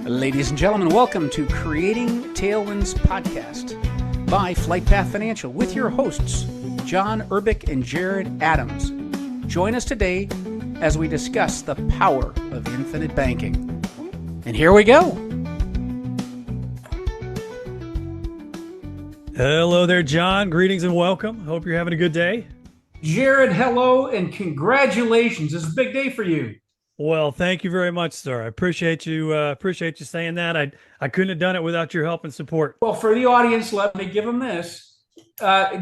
Ladies and gentlemen, welcome to Creating Tailwinds Podcast by FlightPath Financial with your hosts, John Urbick and Jared Adams. Join us today as we discuss the power of infinite banking. And here we go. Hello there, John. Greetings and welcome. Hope you're having a good day. Jared, hello and congratulations. This is a big day for you. Well, thank you very much, sir. I appreciate you saying that. I couldn't have done it without your help and support. Well, for the audience, let me give them this.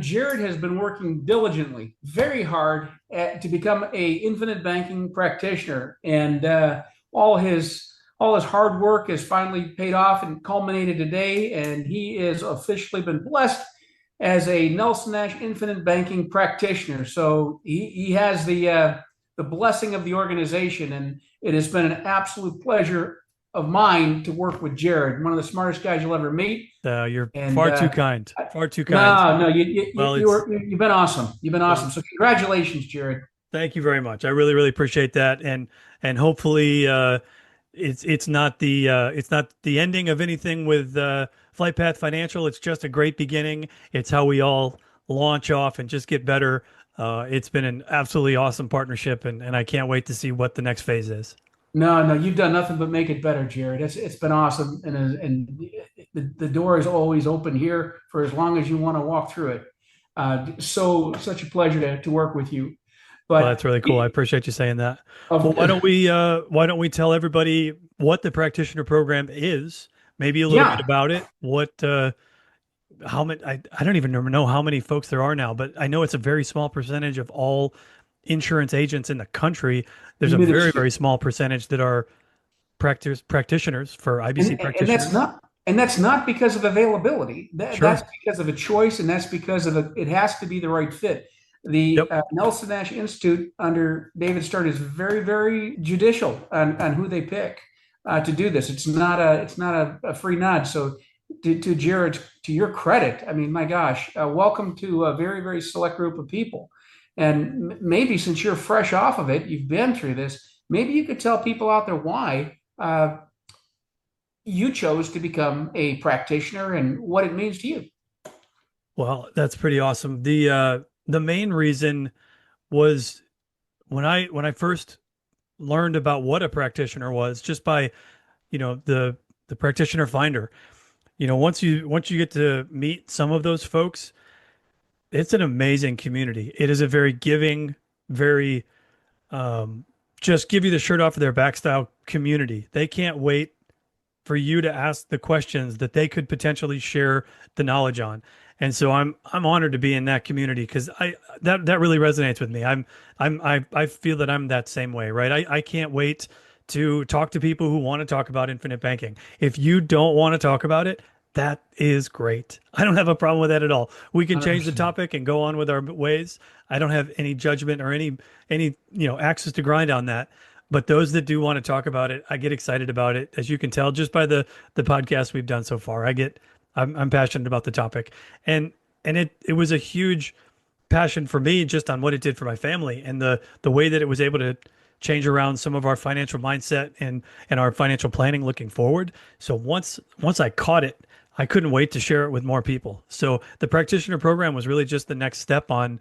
Jared has been working diligently, very hard to become a infinite banking practitioner, and all his hard work has finally paid off and culminated today, and he is officially been blessed as a Nelson Nash Infinite Banking Practitioner. So he has the blessing of the organization, and it has been an absolute pleasure of mine to work with Jared, one of the smartest guys you'll ever meet. You're far too kind. Far too kind. No, you've been awesome. You've been awesome. So congratulations, Jared. Thank you very much. I really, really appreciate that, and hopefully it's not the ending of anything with FlightPath Financial. It's just a great beginning. It's how we all launch off and just get better. It's been an absolutely awesome partnership, and I can't wait to see what the next phase is. No, you've done nothing but make it better, Jared. It's been awesome, and the door is always open here for as long as you want to walk through it. Such a pleasure to work with you. But well, that's really cool. I appreciate you saying that. Well, why don't we tell everybody what the practitioner program is? Maybe a little bit about it. How many? I don't even know how many folks there are now, but I know it's a very small percentage of all insurance agents in the country. There's a very, very small percentage that are practitioners for IBC practitioners. And that's not because of availability. That's because of a choice, and that's because of it has to be the right fit. The Nelson Nash Institute under David Stern is very, very judicial on who they pick to do this. It's not a free nod. So to Jared, to your credit, I mean, my gosh, welcome to a very, very select group of people. And maybe since you're fresh off of it, you've been through this, maybe you could tell people out there why you chose to become a practitioner and what it means to you. Well, that's pretty awesome. The main reason was when I first learned about what a practitioner was, just by, the practitioner finder. Once you get to meet some of those folks, it's an amazing community. It is a very giving, very just give you the shirt off of their back style community. They can't wait for you to ask the questions that they could potentially share the knowledge on. And so I'm honored to be in that community because that really resonates with me. I feel that I'm that same way, right? I can't wait to talk to people who want to talk about infinite banking. If you don't want to talk about it, that is great. I don't have a problem with that at all. We can change the topic and go on with our ways. I don't have any judgment or any axes to grind on that. But those that do want to talk about it, I get excited about it. As you can tell just by the podcast we've done so far, I'm passionate about the topic, and it was a huge passion for me just on what it did for my family and the way that it was able to change around some of our financial mindset and our financial planning looking forward. So once I caught it, I couldn't wait to share it with more people. So the practitioner program was really just the next step on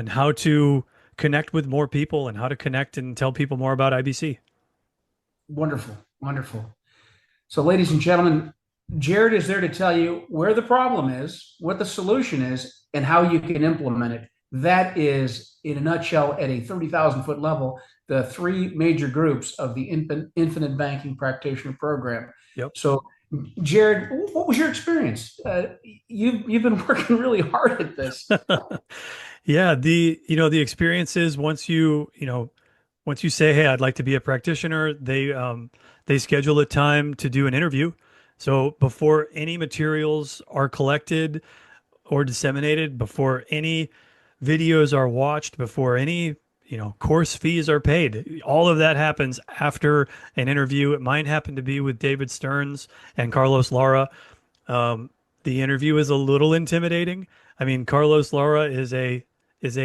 how to connect with more people and how to connect and tell people more about IBC. Wonderful. So ladies and gentlemen, Jared is there to tell you where the problem is, what the solution is, and how you can implement it. That is, in a nutshell, at a 30,000-foot level, the three major groups of the Infinite Banking Practitioner Program. Yep. So, Jared, what was your experience? You've been working really hard at this. Yeah, the experience is once you say, hey, I'd like to be a practitioner, they schedule a time to do an interview. So before any materials are collected or disseminated, before any videos are watched, before any course fees are paid, all of that happens after an interview. It might happen to be with David Stearns and Carlos Lara. The interview is a little intimidating. I mean, Carlos Lara is a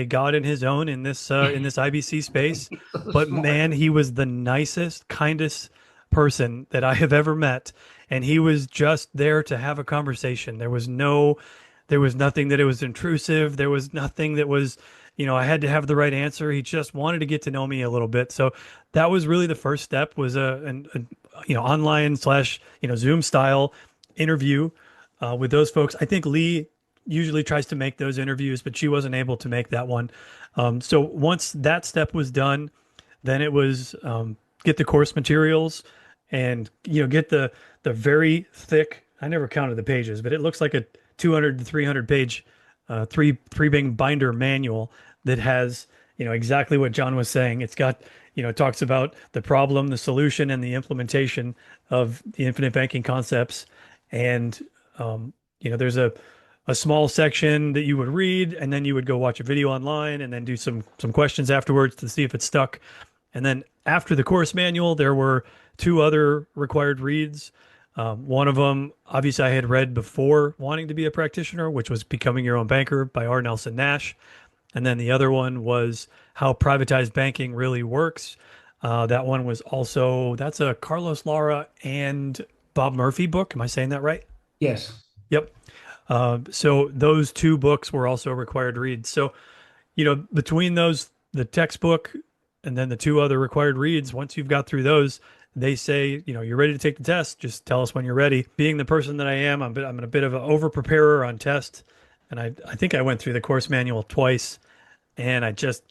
god in his own in this IBC space, but man, he was the nicest, kindest person that I have ever met. And he was just there to have a conversation. There was nothing that it was intrusive. There was nothing that was, I had to have the right answer. He just wanted to get to know me a little bit. So that was really the first step, was online slash, Zoom style interview with those folks. I think Lee usually tries to make those interviews, but she wasn't able to make that one. So once that step was done, then it was get the course materials and get the very thick. I never counted the pages, but it looks like a 200 to 300 page three bing binder manual that has exactly what John was saying. It's got it talks about the problem, the solution, and the implementation of the infinite banking concepts. And there's a small section that you would read, and then you would go watch a video online, and then do some questions afterwards to see if it's stuck. And then after the course manual, there were two other required reads. One of them, obviously, I had read before wanting to be a practitioner, which was Becoming Your Own Banker by R. Nelson Nash. And then the other one was How Privatized Banking Really Works. That one was also, that's a Carlos Lara and Bob Murphy book. Am I saying that right? Yes. Yep. So those two books were also required reads. So, between those, the textbook and then the two other required reads, once you've got through those, they say, you're ready to take the test. Just tell us when you're ready. Being the person that I am, I'm a bit of an over preparer on test. And I think I went through the course manual twice, and I just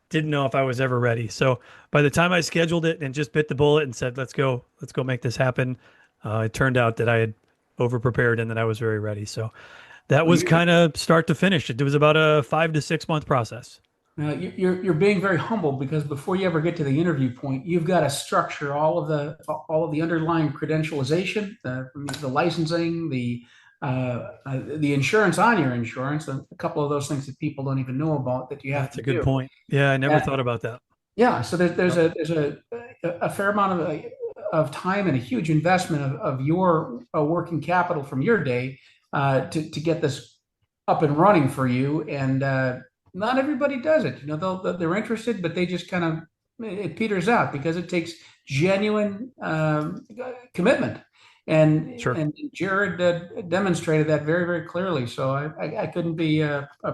didn't know if I was ever ready. So by the time I scheduled it and just bit the bullet and said, let's go make this happen, it turned out that I had over prepared and that I was very ready. So that was kind of start to finish. It was about a 5 to 6 month process. You're being very humble, because before you ever get to the interview point, you've got to structure all of the underlying credentialization, the licensing, the insurance on your insurance, and a couple of those things that people don't even know about that you have That's to a good do. point. Yeah, I never thought about that. Yeah, so there's a fair amount of time and a huge investment of your working capital from your day to get this up and running for you, and not everybody does it. They're interested, but they just kind of, it peters out because it takes genuine commitment. And Sure. and Jared demonstrated that very, very clearly. So I couldn't be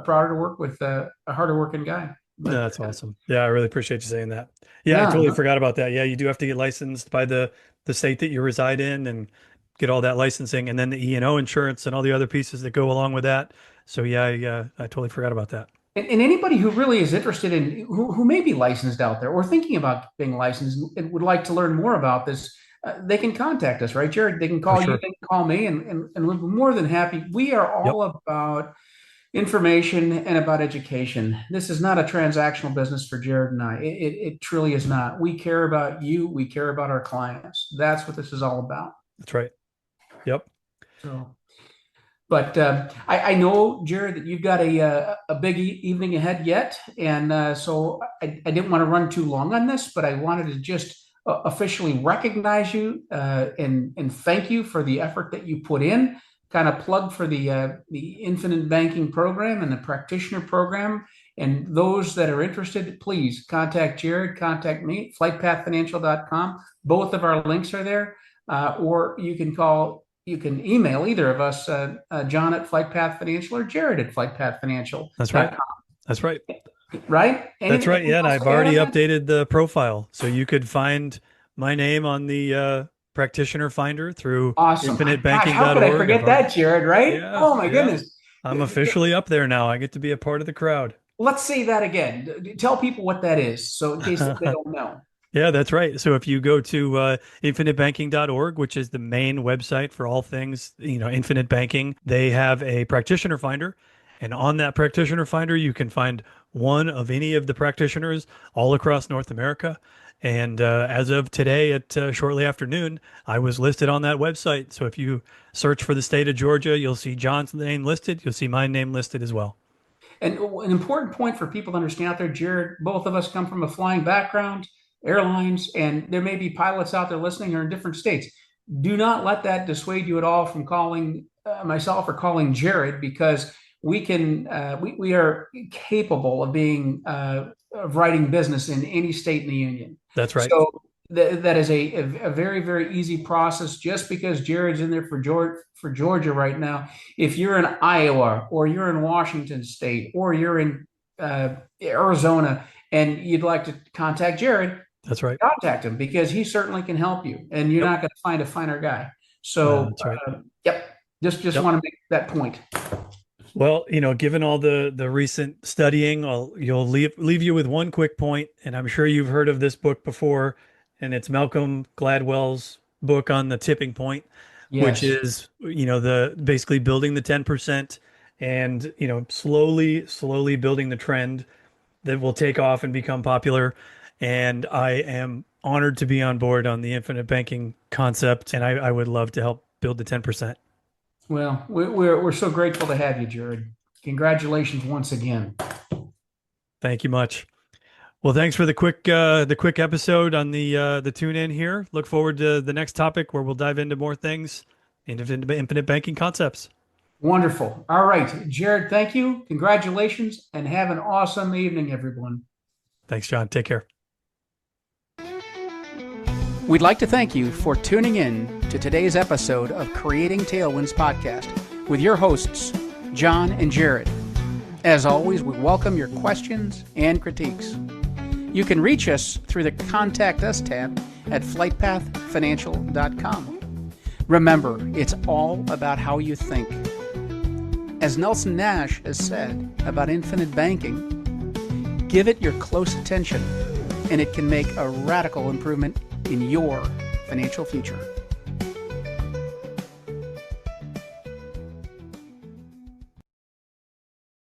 prouder to work with a harder working guy. No, But that's awesome. Yeah, I really appreciate you saying that. Yeah, I yeah, totally forgot about that. Yeah, you do have to get licensed by the state that you reside in and get all that licensing, and then the E&O insurance and all the other pieces that go along with that. So yeah, I totally forgot about that. and anybody who really is interested in who may be licensed out there or thinking about being licensed and would like to learn more about this, they can contact us, right, Jared? They can For call you, sure. they can call me, and we're more than happy. We are Yep. all about information and about education. This is not a transactional business for Jared and I. It truly is not. We care about you. We care about our clients. That's what this is all about. That's right. Yep. So. But I know, Jared, that you've got a big evening ahead yet, and so I didn't want to run too long on this, but I wanted to just officially recognize you and thank you for the effort that you put in. Kind of plug for the Infinite Banking Program and the Practitioner Program, and those that are interested, please contact Jared, contact me, flightpathfinancial.com. Both of our links are there, or you can email either of us, John at Flight Path Financial or Jared at That's right. flightpathfinancial.com. That's right. Right? That's right. Anything Yeah, and else I've to add already on that? updated the profile, so you could find my name on the practitioner finder through Awesome. Gosh, how could I infinitebanking.org. forget that, Jared, right? Yeah, Oh my yeah. goodness. I'm officially up there now. I get to be a part of the crowd. Let's say that again. Tell people what that is, so in case they don't know. Yeah, that's right. So if you go to infinitebanking.org, which is the main website for all things, infinite banking, they have a practitioner finder. And on that practitioner finder, you can find one of any of the practitioners all across North America. And as of today at shortly after noon, I was listed on that website. So if you search for the state of Georgia, you'll see John's name listed. You'll see my name listed as well. And an important point for people to understand out there, Jared, both of us come from a flying background, airlines, and there may be pilots out there listening who are in different states. Do not let that dissuade you at all from calling myself or calling Jared, because we are capable of being of writing business in any state in the union. That's right. So that is a very, very easy process. Just because Jared's in there for Georgia right now, if you're in Iowa or you're in Washington State or you're in Arizona and you'd like to contact Jared, That's right. contact him because he certainly can help you, and you're Yep. not going to find a finer guy. So, That's right. yep, just Yep. want to make that point. Well, given all the recent studying, you'll leave you with one quick point, and I'm sure you've heard of this book before, and it's Malcolm Gladwell's book on the tipping point, which Yes. is, the basically building the 10% and, slowly building the trend that will take off and become popular. And I am honored to be on board on the infinite banking concept, and I would love to help build the 10%. Well, we're so grateful to have you, Jared. Congratulations once again. Thank you much. Well, thanks for the quick episode on the tune in here. Look forward to the next topic where we'll dive into more things, infinite banking concepts. Wonderful. All right, Jared, thank you. Congratulations, and have an awesome evening, everyone. Thanks, John. Take care. We'd like to thank you for tuning in to today's episode of Creating Tailwinds podcast with your hosts, John and Jared. As always, we welcome your questions and critiques. You can reach us through the Contact Us tab at flightpathfinancial.com. Remember, it's all about how you think. As Nelson Nash has said about infinite banking, give it your close attention, and it can make a radical improvement in your financial future.